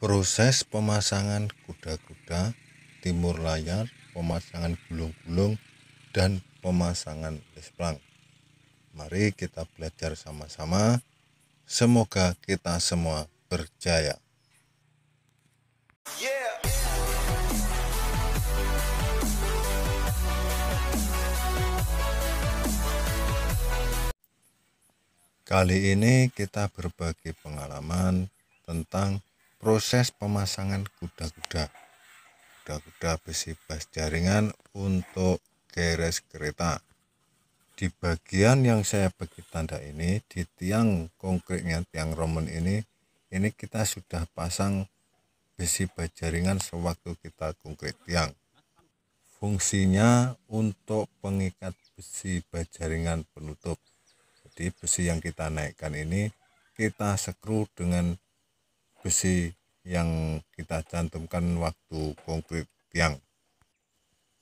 Proses pemasangan kuda-kuda, timur layar, pemasangan gulung-gulung, dan pemasangan lesplang. Mari kita belajar sama-sama. Semoga kita semua berjaya. Kali ini kita berbagi pengalaman tentang proses pemasangan kuda-kuda besi bas jaringan untuk geres kereta. Di bagian yang saya bagi tanda ini, di tiang konkretnya, tiang romen ini kita sudah pasang besi bas jaringan sewaktu kita konkret tiang. Fungsinya untuk pengikat besi bas jaringan penutup. Jadi besi yang kita naikkan ini kita skru dengan besi yang kita cantumkan waktu konkret tiang.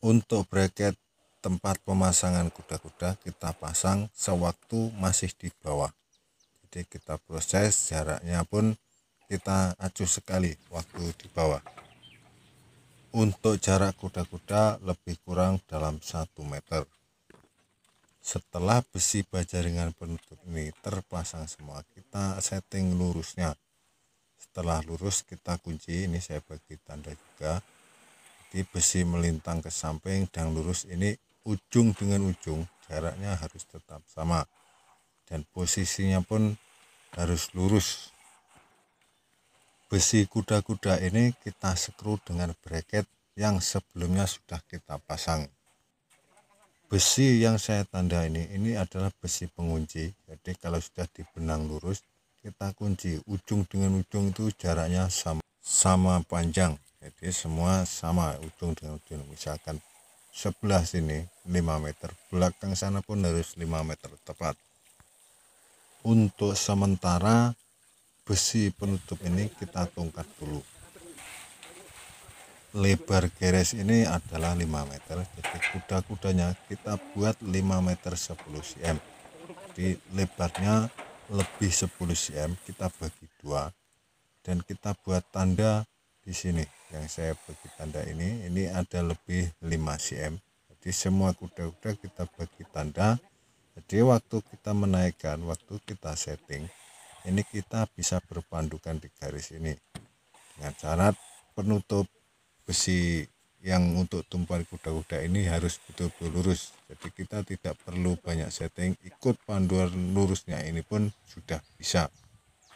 Untuk bracket tempat pemasangan kuda-kuda kita pasang sewaktu masih di bawah. Jadi kita proses, jaraknya pun kita acuh sekali waktu di bawah. Untuk jarak kuda-kuda lebih kurang dalam 1 meter. Setelah besi bajaringan penutup ini terpasang semua, kita setting lurusnya. Setelah lurus kita kunci, ini saya bagi tanda juga. Jadi besi melintang ke samping dan lurus, ini ujung dengan ujung jaraknya harus tetap sama. Dan posisinya pun harus lurus. Besi kuda-kuda ini kita skru dengan bracket yang sebelumnya sudah kita pasang. Besi yang saya tanda ini adalah besi pengunci. Jadi kalau sudah dibenang lurus, kita kunci ujung dengan ujung itu jaraknya sama panjang. Jadi semua sama ujung dengan ujung. Misalkan sebelah sini 5 meter, belakang sana pun harus 5 meter tepat. Untuk sementara besi penutup ini kita tongkat dulu. Lebar geres ini adalah 5 meter, jadi kuda-kudanya kita buat 5 meter 10 cm. Jadi lebarnya lebih 10 cm, kita bagi 2 dan kita buat tanda di sini. Yang saya bagi tanda ini ada lebih 5 cm. Jadi semua kuda-kuda kita bagi tanda. Jadi waktu kita menaikkan, waktu kita setting, ini kita bisa berpandukan di garis ini dengan syarat penutup besi yang untuk tumpuan kuda-kuda ini harus betul-betul lurus. Jadi kita tidak perlu banyak setting, ikut panduan lurusnya ini pun sudah bisa.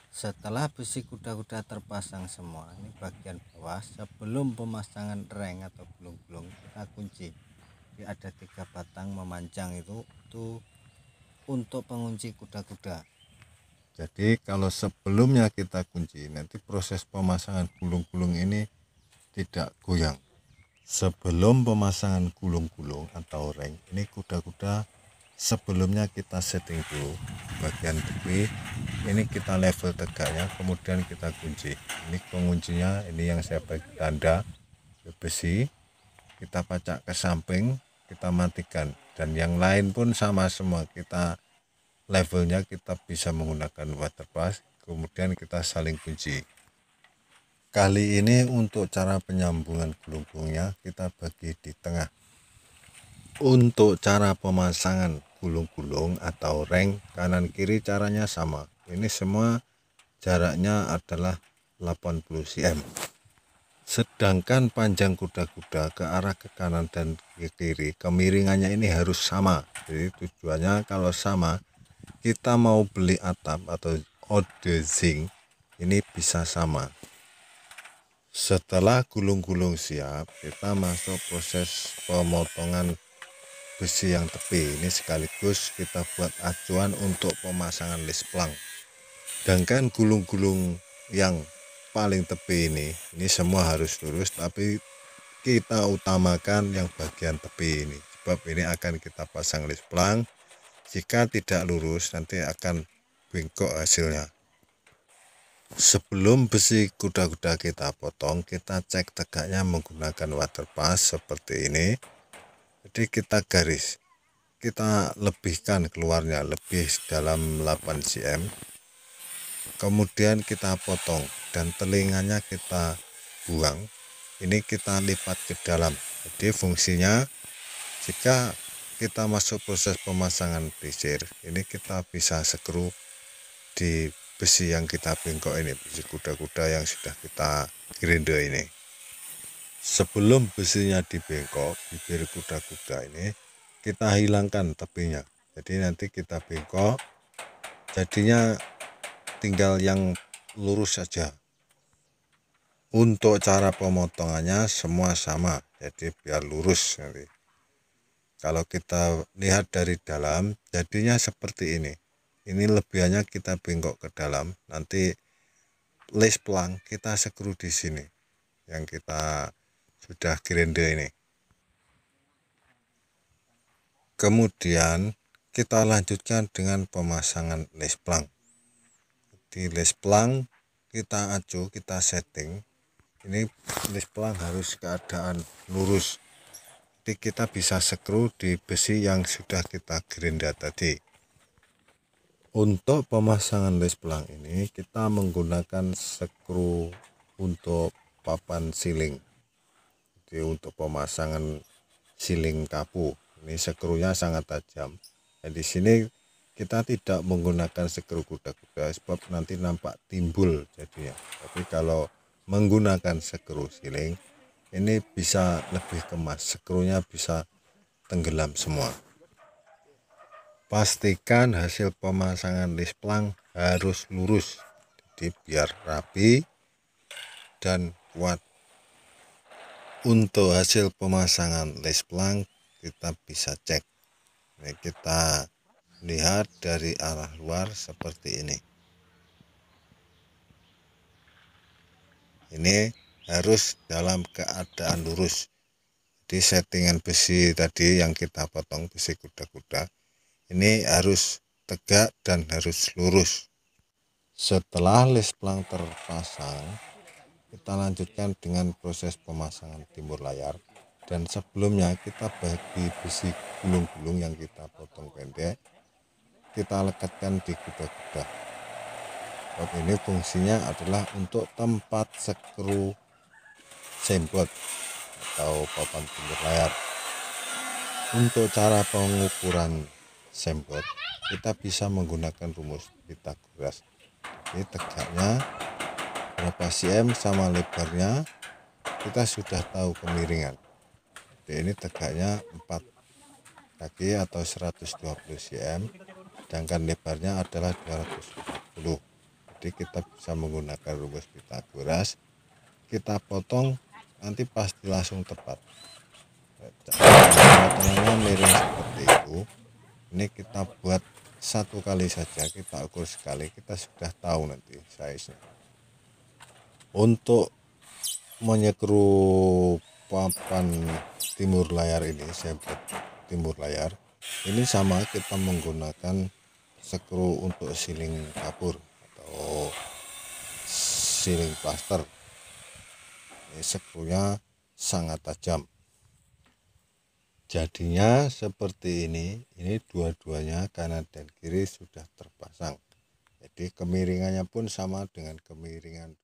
Setelah besi kuda-kuda terpasang semua, ini bagian bawah, sebelum pemasangan reng atau gulung-gulung kita kunci. Jadi ada 3 batang memanjang itu untuk pengunci kuda-kuda. Jadi kalau sebelumnya kita kunci, nanti proses pemasangan gulung-gulung ini tidak goyang. Sebelum pemasangan gulung-gulung atau reng, ini kuda-kuda sebelumnya kita setting dulu bagian tepi. Ini kita level tegaknya, kemudian kita kunci. Ini penguncinya, ini yang saya bagi tanda besi. Kita pacak ke samping, kita matikan, dan yang lain pun sama semua. Kita levelnya kita bisa menggunakan water pass, kemudian kita saling kunci. Kali ini untuk cara penyambungan gulung-gulungnya kita bagi di tengah. Untuk cara pemasangan gulung-gulung atau reng kanan kiri caranya sama. Ini semua jaraknya adalah 80 cm. Sedangkan panjang kuda-kuda ke arah ke kanan dan ke kiri, kemiringannya ini harus sama. Jadi tujuannya kalau sama, kita mau beli atap atau odezing ini bisa sama. Setelah gulung-gulung siap, kita masuk proses pemotongan besi yang tepi. Ini sekaligus kita buat acuan untuk pemasangan lesplang. Sedangkan gulung-gulung yang paling tepi ini semua harus lurus, tapi kita utamakan yang bagian tepi ini, sebab ini akan kita pasang lesplang. Jika tidak lurus nanti akan bengkok hasilnya. Sebelum besi kuda-kuda kita potong, kita cek tegaknya menggunakan water pass seperti ini. Jadi kita garis, kita lebihkan keluarnya lebih dalam 8 cm. kemudian kita potong dan telinganya kita buang. Ini kita lipat ke dalam. Jadi fungsinya jika kita masuk proses pemasangan pisir, ini kita bisa skru di besi yang kita bengkok ini, besi kuda-kuda yang sudah kita grinder ini. Sebelum besinya dibengkok, bibir kuda-kuda ini kita hilangkan tepinya. Jadi nanti kita bengkok, jadinya tinggal yang lurus saja. Untuk cara pemotongannya semua sama, jadi biar lurus nanti. Kalau kita lihat dari dalam, jadinya seperti ini. Ini lebihannya kita bengkok ke dalam, nanti les pelang kita skru di sini yang kita sudah grinder ini. Kemudian kita lanjutkan dengan pemasangan les pelang. Di les pelang kita acu, kita setting. Ini les pelang harus keadaan lurus. Jadi kita bisa skru di besi yang sudah kita grinder tadi. Untuk pemasangan les pelang ini kita menggunakan skru untuk papan siling. Jadi untuk pemasangan siling kapu, ini skrunya sangat tajam. Dan di sini kita tidak menggunakan skru kuda-kuda sebab nanti nampak timbul jadinya. Tapi kalau menggunakan skru siling ini bisa lebih kemas, skrunya bisa tenggelam semua. Pastikan hasil pemasangan les pelang harus lurus, jadi biar rapi dan kuat. Untuk hasil pemasangan les pelang kita bisa cek. Ini kita lihat dari arah luar seperti ini. Ini harus dalam keadaan lurus. Di settingan besi tadi yang kita potong, besi kuda-kuda, ini harus tegak dan harus lurus. Setelah les pelang terpasang, kita lanjutkan dengan proses pemasangan timur layar. Dan sebelumnya kita bagi besi gulung-gulung yang kita potong pendek, kita lekatkan di kuda-kuda. Ini fungsinya adalah untuk tempat skru sempot atau papan timur layar. Untuk cara pengukuran sempot kita bisa menggunakan rumus Pythagoras. Ini tegaknya berapa cm sama lebarnya kita sudah tahu kemiringan. Jadi ini tegaknya 4 kaki atau 120 cm, sedangkan lebarnya adalah 240. Jadi kita bisa menggunakan rumus Pythagoras, kita potong nanti pasti langsung tepat. Potongannya miring seperti itu. Ini kita buat satu kali saja, kita ukur sekali, kita sudah tahu nanti size-nya. Untuk menyekru papan timur layar ini, sempot timur layar ini sama, kita menggunakan skru untuk siling kapur atau siling plaster. Ini skrunya sangat tajam. Jadinya seperti ini dua-duanya kanan dan kiri sudah terpasang. Jadi kemiringannya pun sama dengan kemiringan